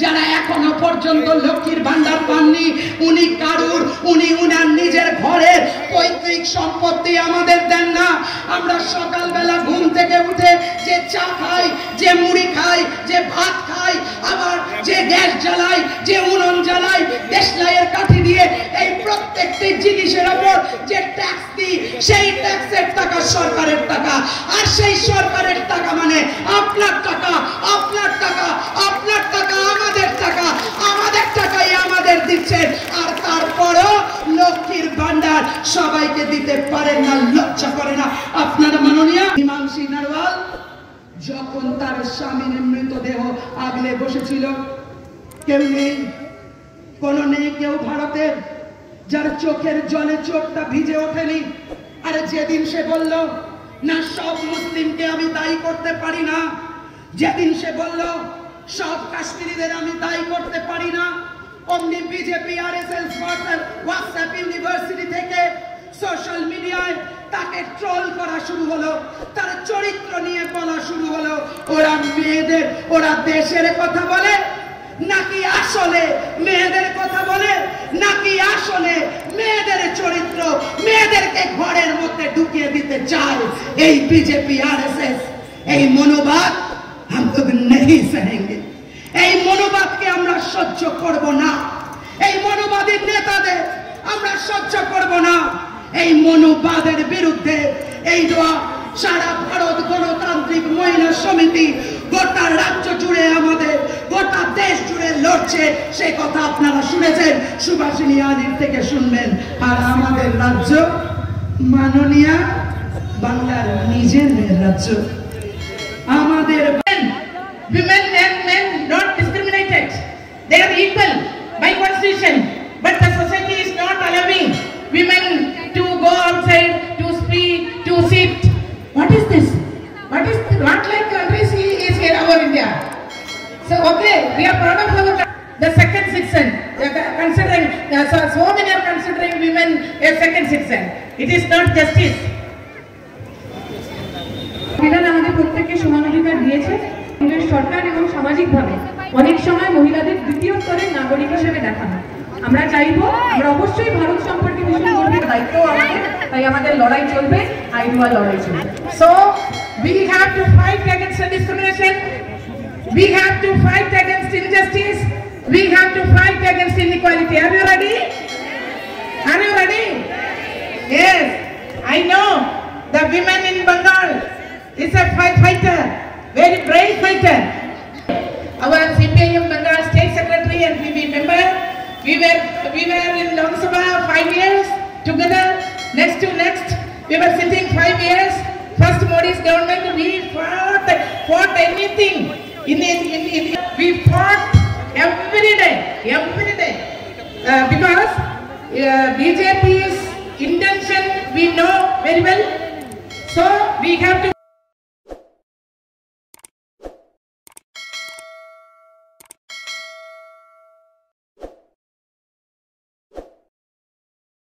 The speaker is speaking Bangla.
যারা এখনো পর্যন্ত লক্ষ্মীর ভান্ডার পাননি, উনি উনার নিজের ঘরের পৈতৃক সম্পত্তি আমাদের দেন না। আমরা সকালবেলা ঘুম থেকে উঠে যে চা খাই, যে মুড়ি খাই, যে ভাত খাই, আবার যে গ্যাস জ্বালাই, যে উনুন জ্বালাই, দেশলাইয়ের কাঠি দিয়ে, এই প্রত্যেকটি জিনিসের উপর যে ট্যাক্স দিই, সেই ট্যাক্সের টাকা সরকারের টাকা। আর সেই সরকারের টাকা মানে আপনার টাকা, আপনার টাকা, আপনার টাকা, আমাদের টাকা, আমাদের টাকাই আমাদের দিচ্ছেন। আর তারপরও লক্ষ্মীর ভান্ডার সবাইকে দিতে পারেন না, লজ্জা করে না আপনারা? মাননীয় হিমাংশী নারওয়াল যখন তার স্বামীর মৃতদেহ আগলে বসেছিল, কেউ নেই, কোনো নেই কেউ ভারতের যার চোখের জলে চোখটা ভিজে ওঠেনি। আরে যেদিন সে বলল না সব মুসলিমকে আমি দায়ী করতে পারি না, যেদিন সে বলল সব কাশ্মীরিদের আমি দায়ী করতে পারি না, অমনি বিজেপি আরএসএস হোয়াটসঅ্যাপ ইউনিভার্সিটি থেকে সোশ্যাল মিডিয়ায় তাকে ট্রোল করা শুরু হলো, তার চরিত্র নিয়ে বলা শুরু হলো। ওরা মেয়েদের, ওরা দেশের কথা বলে নাকি আসলে মেয়েদের কথা বলে, নাকি আসলে মেয়েদের চরিত্র, মেয়েদেরকে ঘরের মধ্যে ঢুকিয়ে দিতে চায় এই বিজেপি আরএসএস। এই মনোভাব हम लोग नहीं सहेंगे, এই মনোভাবকে আমরা সহ্য করব না। এই মনোবাদী নেতাদের আমরা সহ্য করব না। এই মনোবাদের বিরুদ্ধে এই সারা ভারত গণতান্ত্রিক মহিলা সমিতি গোটা রাজ্য জুড়ে, আমাদের গোটা দেশ জুড়ে লড়ছে। সে কথা আপনারা শুনেছেন, সুভাষিনী আলীর থেকে শুনবেন। আর আমাদের রাজ্য মাননীয় বাংলার নিজের রাজ্য। আমাদের women and men not discriminated, they are equal by constitution, but the society is not allowing women to go outside, to speak, to sit. What is this? What like countries is here our India? So okay, we are proud of our the second citizen, considering so many are considering women a second citizen. It is not justice. মহিলারা আমাদের প্রত্যেককে সমান অধিকার দিয়েছে। সরকার এবং সামাজিকভাবে অনেক সময় মহিলাদের দ্বিতীয় স্তরের নাগরিক হিসেবে দেখা হয়। আমরা চাইবো, আমরা অবশ্যই ভারত সম্পর্কে ভীষণ গর্বের, দায়িত্ব আমাদের, তাই আমাদের লড়াই চলবে, আইনওয়াল লড়াই চলবে। So we have to fight against discrimination, we have to fight against injustice, we have to fight against inequality. Are you ready? Are you ready? Yes, I know the women in Bengal is a fighter, very brave fighter. Our CPIM Bengal State Secretary and PB member, we were in Lok Sabha 5 years together, next to next. We were sitting 5 years. First Modi's government, we fought anything. We fought every day, because BJP's intention we know very well. So we have to